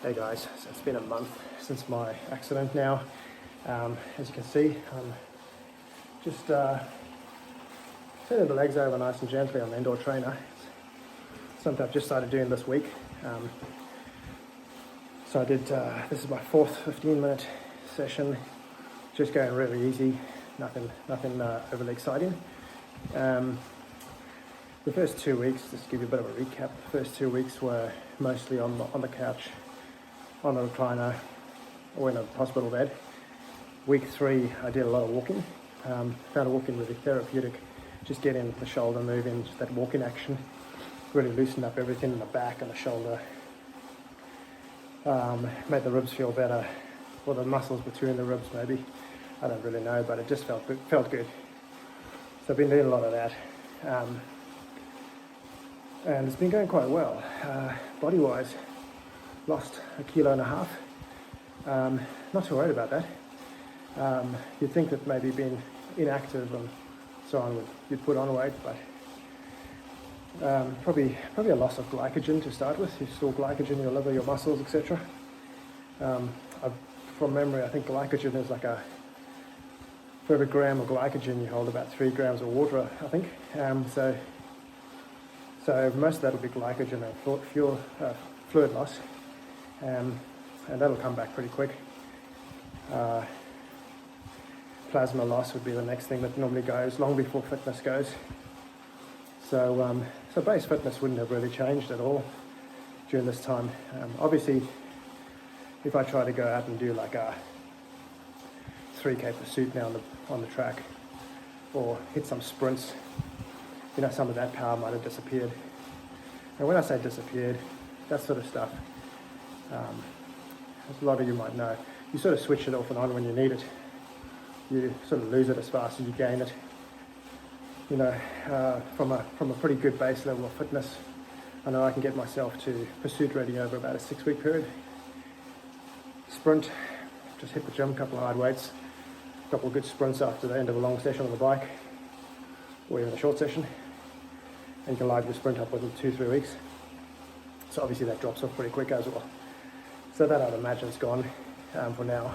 Hey guys, so it's been a month since my accident now. As you can see, I'm just turning the legs over nice and gently on the indoor trainer. It's something I've just started doing this week. So I did, this is my fourth 15-minute session, just going really easy, nothing overly exciting. The first 2 weeks, just to give you a bit of a recap, the first 2 weeks were mostly on the couch, on the recliner, or in a hospital bed. Week 3, I did a lot of walking. Found walking really therapeutic, just getting the shoulder moving, just that walking action, really loosened up everything in the back and the shoulder. Made the ribs feel better, or the muscles between the ribs maybe, I don't really know, but it just felt good. So I've been doing a lot of that. And it's been going quite well. Body-wise, lost 1.5 kilos. Not too worried about that. You'd think that maybe being inactive and so on you'd put on weight, but probably a loss of glycogen to start with. You store glycogen in your liver, your muscles, etc. From memory, I think glycogen is like for every gram of glycogen you hold about 3 grams of water, I think. So most of that will be glycogen and fluid loss, and that'll come back pretty quick. Plasma loss would be the next thing that normally goes long before fitness goes. So base fitness wouldn't have really changed at all during this time. Obviously, if I try to go out and do like a 3K pursuit now on the track, or hit some sprints, some of that power might have disappeared. And when I say disappeared, that sort of stuff, as a lot of you might know, you sort of switch it off and on when you need it. You sort of lose it as fast as you gain it. From a pretty good base level of fitness, I know I can get myself to pursuit ready over about a 6-week period. Sprint, just hit the gym, couple of hard weights, couple of good sprints after the end of a long session on the bike, or even a short session, and you can live your sprint up within 2-3 weeks. So obviously that drops off pretty quick as well. So that I'd imagine is gone for now,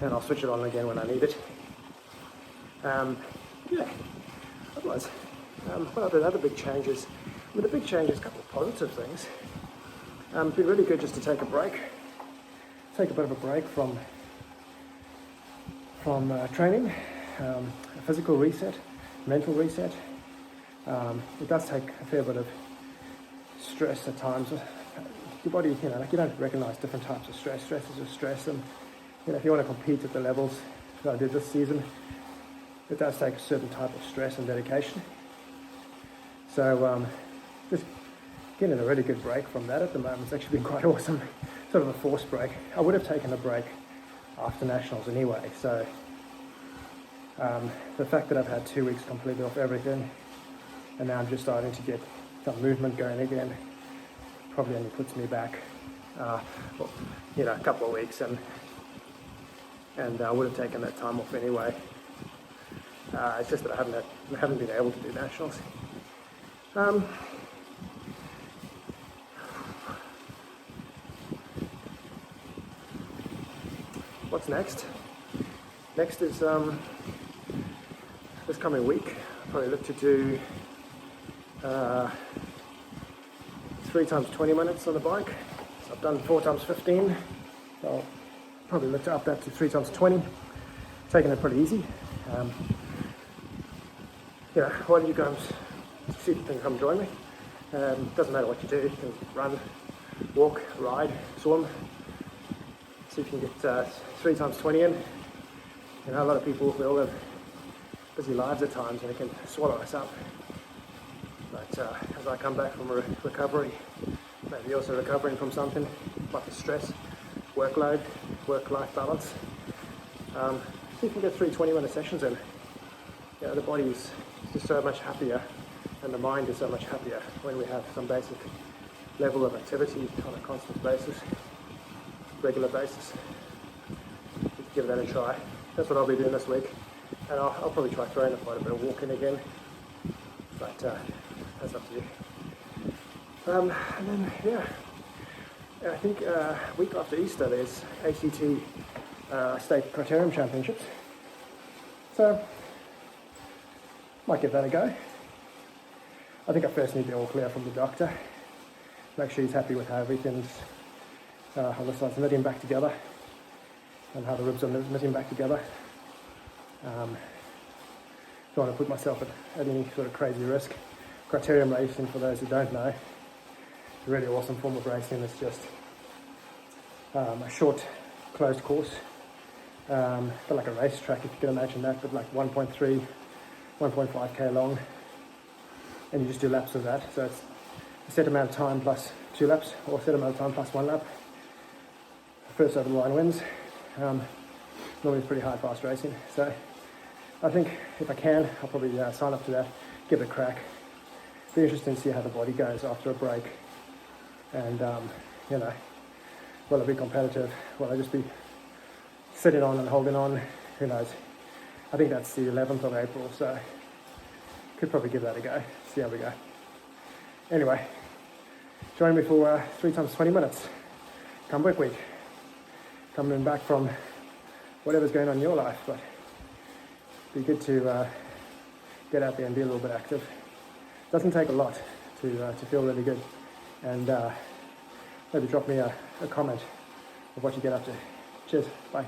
and I'll switch it on again when I need it. Otherwise, what are the other big changes? The big changes, a couple of positive things. It's been really good just to take a break, take a bit of a break from training, a physical reset, mental reset. It does take a fair bit of stress at times. Your body, you don't recognize different types of stress. Stress is just stress, and if you want to compete at the levels that I did this season, it does take a certain type of stress and dedication. So just getting a really good break from that at the moment. It's actually been quite awesome, sort of a forced break. I would have taken a break after Nationals anyway, so the fact that I've had 2 weeks completely off everything, and now I'm just starting to get some movement going again, probably only puts me back a couple of weeks, and I would have taken that time off anyway. It's just that I haven't been able to do Nationals. What's next? Next is this coming week. I'll probably look to do 3 times 20 minutes on the bike. So I've done 4 times 15. I'll probably look to up that to 3 times 20. Taking it pretty easy. Why don't you guys see if you can come join me? Doesn't matter what you do. You can run, walk, ride, swim. See if you can get 3 times 20 in. A lot of people, we all have busy lives at times, and it can swallow us up. But as I come back from recovery, maybe also recovering from something like the stress, workload, work-life balance, see if you can get 3 20-minute sessions in. The body is just so much happier, and the mind is so much happier when we have some basic level of activity on a constant basis, regular basis. Give that a try. That's what I'll be doing this week, and I'll probably try throwing quite a bit of walking again, but that's up to you. And then I think week after Easter there's ACT State Criterium Championships. So, might give that a go. I think I first need the all clear from the doctor. Make sure he's happy with how everything's on the sides knitting back together and how the ribs are knitting back together. Don't want to put myself at any sort of crazy risk. Criterium racing, for those who don't know, is a really awesome form of racing. It's just a short, closed course, but like a racetrack, if you can imagine that, but like 1.3, 1.5k long, and you just do laps of that. So it's a set amount of time plus 2 laps, or a set amount of time plus 1 lap. First over the line wins. Normally it's pretty hard, fast racing. So I think if I can, I'll probably sign up to that, give it a crack. Be interesting to see how the body goes after a break. And, you know, will I be competitive? Will I just be sitting on and holding on? Who knows? I think that's the 11th of April, so could probably give that a go, see how we go. Anyway, join me for 3 times 20 minutes. Comeback week. Coming back from whatever's going on in your life, but be good to get out there and be a little bit active. Doesn't take a lot to feel really good, and maybe drop me a comment of what you get up to. Cheers, bye.